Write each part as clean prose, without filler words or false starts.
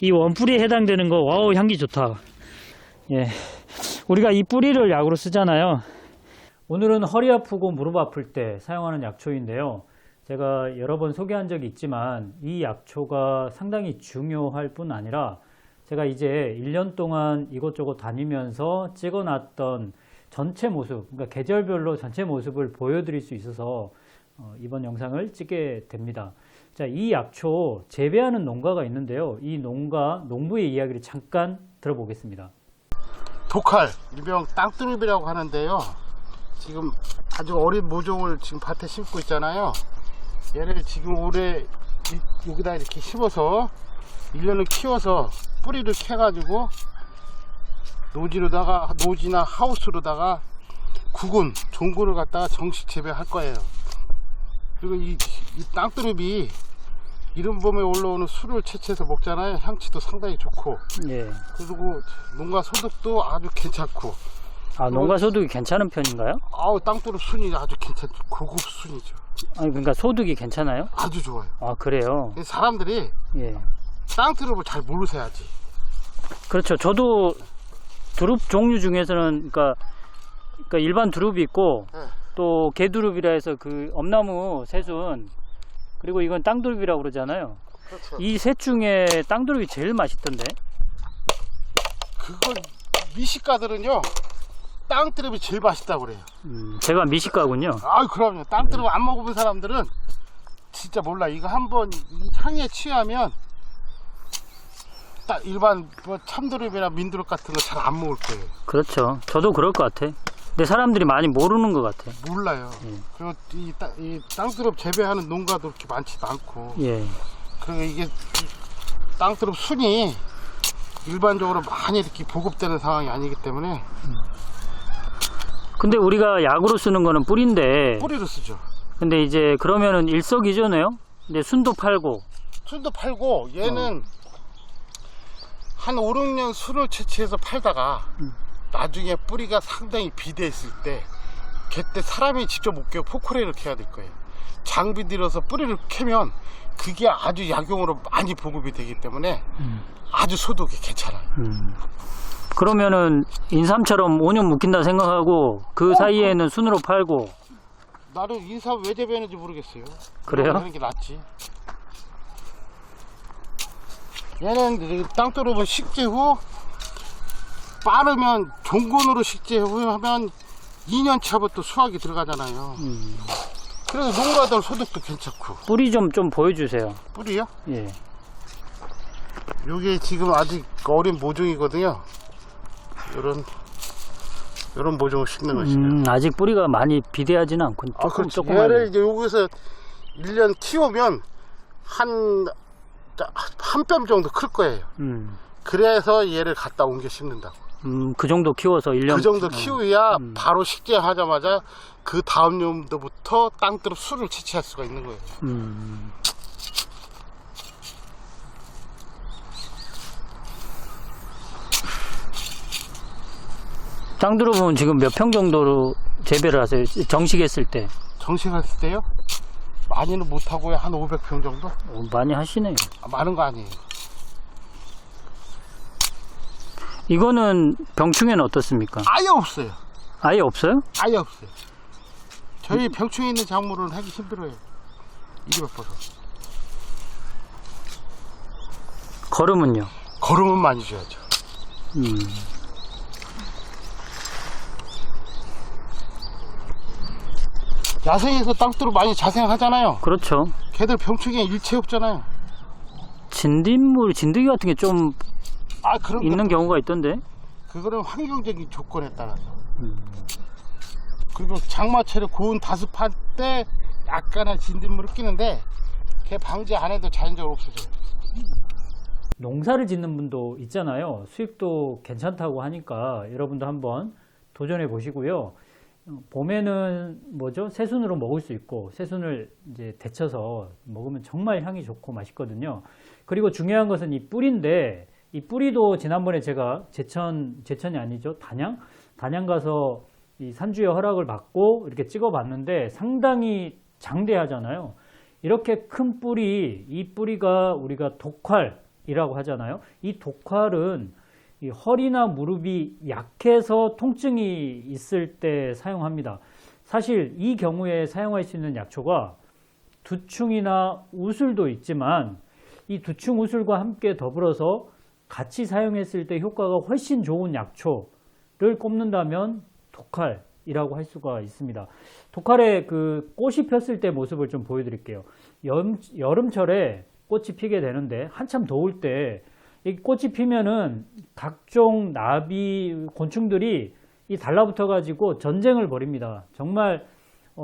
이 원뿌리에 해당되는 거, 와우, 향기 좋다. 예. 우리가 이 뿌리를 약으로 쓰잖아요. 오늘은 허리 아프고 무릎 아플 때 사용하는 약초인데요. 제가 여러 번 소개한 적이 있지만 이 약초가 상당히 중요할 뿐 아니라 제가 이제 1년 동안 이곳저곳 다니면서 찍어놨던 전체 모습, 그러니까 계절별로 전체 모습을 보여드릴 수 있어서 이번 영상을 찍게 됩니다. 자, 이 약초 재배하는 농가가 있는데요. 이 농부의 이야기를 잠깐 들어보겠습니다. 독칼, 일명 땅두릅이라고 하는데요. 지금 아주 어린 모종을 지금 밭에 심고 있잖아요. 얘를 지금 올해 여기다 이렇게 심어서 1년을 키워서 뿌리를 캐가지고 노지나 하우스로다가 종구를 갖다가 정식 재배할 거예요. 그리고 이 땅두릅이 이름 봄에 올라오는 술을 채취해서 먹잖아요. 향치도 상당히 좋고. 예. 그리고 농가 소득도 아주 괜찮고. 아, 농가 소득이 괜찮은 편인가요? 아우, 땅두릅 순이 아주 괜찮죠. 고급 순이죠. 아니, 그러니까 소득이 괜찮아요? 아주 좋아요. 아, 그래요? 사람들이 예. 땅두릅을 잘 모르셔야지. 그렇죠. 저도 두릅 종류 중에서는 그러니까 일반 두릅이 있고 네. 또 개두릅이라 해서 그 엄나무 새순, 그리고 이건 땅두릅이라고 그러잖아요. 그렇죠. 이 셋 중에 땅두릅이 제일 맛있던데. 그건 미식가들은요, 땅두릅이 제일 맛있다고 그래요. 제가 미식가군요. 아, 그럼요. 땅두릅 안 먹어본 사람들은 진짜 몰라. 이거 한번 이 향에 취하면 딱 일반 뭐 참두릅이나 민두릅 같은 거 잘 안 먹을 거예요. 그렇죠. 저도 그럴 것 같아. 근데 사람들이 많이 모르는 것 같아. 몰라요. 그리고 이 땅두릅 재배하는 농가도 그렇게 많지도 않고. 예. 그리고 이게 땅두릅 순이 일반적으로 많이 이렇게 보급되는 상황이 아니기 때문에. 근데 우리가 약으로 쓰는 거는 뿌리인데. 뿌리로 쓰죠. 근데 이제 그러면은 일석이조네요. 근데 순도 팔고. 얘는 한 5, 6년 순을 채취해서 팔다가 나중에 뿌리가 상당히 비대했을 때 그때 사람이 직접 못 캐고 포크레인을 캐야 될 거예요. 장비 들여서 뿌리를 캐면 그게 아주 약용으로 많이 보급이 되기 때문에 아주 소득이 괜찮아요. 그러면은 인삼처럼 5년 묵힌다 생각하고 그 사이에는 순으로 팔고. 나는 인삼 왜 재배했는지 모르겠어요. 그래요? 그런 게 낫지. 얘는 땅두릅은 식재 후 빠르면 종근으로 식재 후 하면 2년 차부터 수확이 들어가잖아요. 그래서 농가들 소득도 괜찮고. 뿌리 좀 보여주세요. 뿌리요? 예. 요게 지금 아직 어린 모종이거든요. 요런 모종을 심는 것이에요. 아직 뿌리가 많이 비대하지는 않고 조금 얘를 이제 여기서 1년 키우면 한 뼘 정도 클 거예요. 그래서 얘를 갖다 옮겨 심는다고. 그 정도 키워서 1년. 그 정도 키우야 바로 식재하자마자 그 다음 년도부터 땅두릅 술을 채취할 수가 있는 거예요. 땅두릅은 지금 몇 평 정도로 재배를 하세요? 정식했을 때? 정식했을 때요? 많이는 못하고요. 한 500평 정도? 많이 하시네요. 많은 거 아니에요. 이거는 병충해는 어떻습니까? 아예 없어요. 아예 없어요? 아예 없어요. 저희 병충해 있는 작물은 하기 힘들어요. 이리 바빠서. 거름은요? 거름은 많이 줘야죠. 야생에서 땅두릅 많이 자생하잖아요. 그렇죠. 걔들 병충해 일체 없잖아요. 진드기 같은 게 좀 그런 있는 경우가 있던데. 그거는 환경적인 조건에 따라서. 그리고 장마철에 고온 다습할 때 약간의 진딧물을 끼는데 걔 방지 안 해도 자연적으로 없어져요. 농사를 짓는 분도 있잖아요. 수익도 괜찮다고 하니까 여러분도 한번 도전해 보시고요. 봄에는 새순으로 먹을 수 있고 새순을 이제 데쳐서 먹으면 정말 향이 좋고 맛있거든요. 그리고 중요한 것은 이 뿌리인데 이 뿌리도 지난번에 제가 제천이 아니죠. 단양 가서 이 산주의 허락을 받고 이렇게 찍어 봤는데 상당히 장대하잖아요. 이렇게 큰 뿌리, 이 뿌리가 우리가 독활, 독활이라고 하잖아요. 이 독활은 이 허리나 무릎이 약해서 통증이 있을 때 사용합니다. 사실 이 경우에 사용할 수 있는 약초가 두충이나 우술도 있지만 이 두충 우술과 함께 더불어서 같이 사용했을 때 효과가 훨씬 좋은 약초를 꼽는다면 독활이라고 할 수가 있습니다. 독활의 그 꽃이 폈을 때 모습을 좀 보여드릴게요. 여름철에 꽃이 피게 되는데 한참 더울 때 이 꽃이 피면은 각종 나비 곤충들이 이 달라붙어 가지고 전쟁을 벌입니다. 정말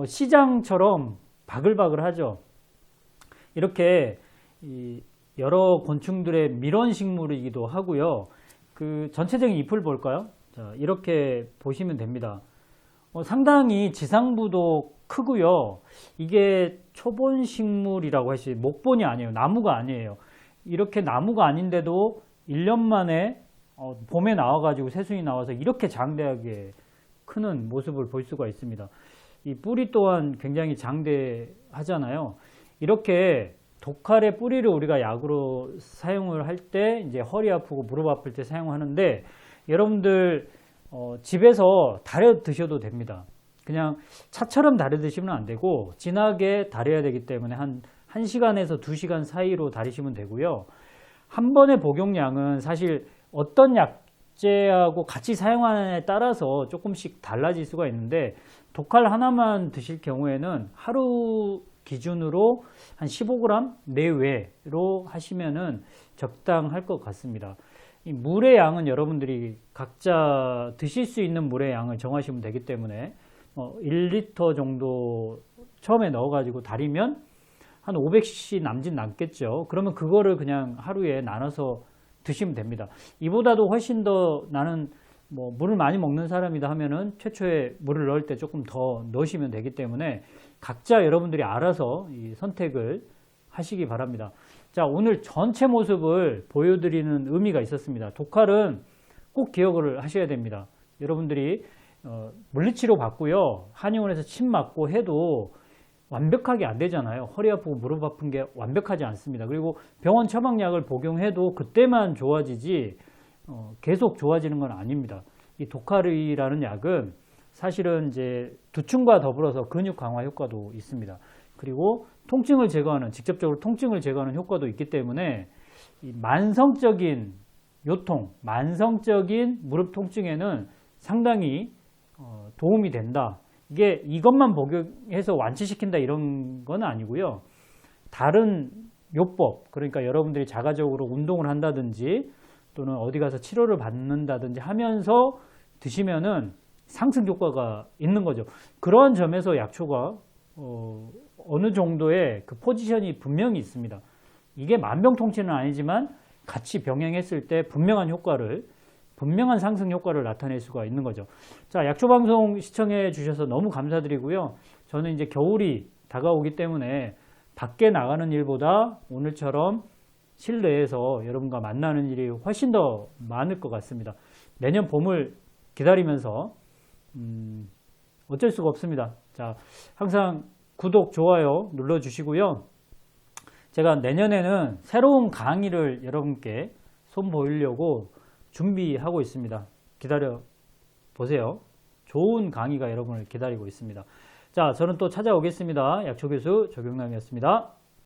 시장처럼 바글바글 하죠. 이렇게 여러 곤충들의 밀원 식물이기도 하고요. 그 전체적인 잎을 볼까요? 자, 이렇게 보시면 됩니다. 상당히 지상부도 크고요. 이게 초본 식물이라고 하시, 목본이 아니에요. 나무가 아니에요. 이렇게 나무가 아닌데도 1년 만에 봄에 나와가지고 새순이 나와서 이렇게 장대하게 크는 모습을 볼 수가 있습니다. 이 뿌리 또한 굉장히 장대하잖아요. 이렇게 독활의 뿌리를 우리가 약으로 사용을 할 때 이제 허리 아프고 무릎 아플 때 사용하는데 여러분들 집에서 다려 드셔도 됩니다. 그냥 차처럼 다려 드시면 안 되고 진하게 다려야 되기 때문에 한 1시간에서 2시간 사이로 다리시면 되고요. 한 번의 복용량은 사실 어떤 약재하고 같이 사용하느냐에 따라서 조금씩 달라질 수가 있는데 독활 하나만 드실 경우에는 하루 기준으로 한 15g 내외로 하시면은 적당할 것 같습니다. 이 물의 양은 여러분들이 각자 드실 수 있는 물의 양을 정하시면 되기 때문에 1리터 정도 처음에 넣어가지고 다리면 한 500cc 남짓 남겠죠. 그러면 그거를 그냥 하루에 나눠서 드시면 됩니다. 이보다도 훨씬 더 나는 물을 많이 먹는 사람이다 하면은 최초에 물을 넣을 때 조금 더 넣으시면 되기 때문에 각자 여러분들이 알아서 이 선택을 하시기 바랍니다. 자, 오늘 전체 모습을 보여드리는 의미가 있었습니다. 독활은 꼭 기억을 하셔야 됩니다. 여러분들이 물리치료 받고요. 한의원에서 침 맞고 해도 완벽하게 안 되잖아요. 허리 아프고 무릎 아픈 게 완벽하지 않습니다. 그리고 병원 처방약을 복용해도 그때만 좋아지지 계속 좋아지는 건 아닙니다. 이 독활이라는 약은 사실은 이제 두충과 더불어서 근육 강화 효과도 있습니다. 그리고 통증을 제거하는, 직접적으로 통증을 제거하는 효과도 있기 때문에 이 만성적인 요통, 만성적인 무릎 통증에는 상당히 도움이 된다. 이게 이것만 복용해서 완치시킨다 이런 건 아니고요. 다른 요법, 그러니까 여러분들이 자가적으로 운동을 한다든지 또는 어디 가서 치료를 받는다든지 하면서 드시면은 상승 효과가 있는 거죠. 그러한 점에서 약초가 어느 정도의 그 포지션이 분명히 있습니다. 이게 만병통치는 아니지만 같이 병행했을 때 분명한 상승 효과를 나타낼 수가 있는 거죠. 자, 약초방송 시청해 주셔서 너무 감사드리고요. 저는 이제 겨울이 다가오기 때문에 밖에 나가는 일보다 오늘처럼 실내에서 여러분과 만나는 일이 훨씬 더 많을 것 같습니다. 내년 봄을 기다리면서 어쩔 수가 없습니다. 자, 항상 구독, 좋아요 눌러주시고요. 제가 내년에는 새로운 강의를 여러분께 선보이려고 준비하고 있습니다. 기다려 보세요. 좋은 강의가 여러분을 기다리고 있습니다. 자, 저는 또 찾아오겠습니다. 약초교수 조경남이었습니다.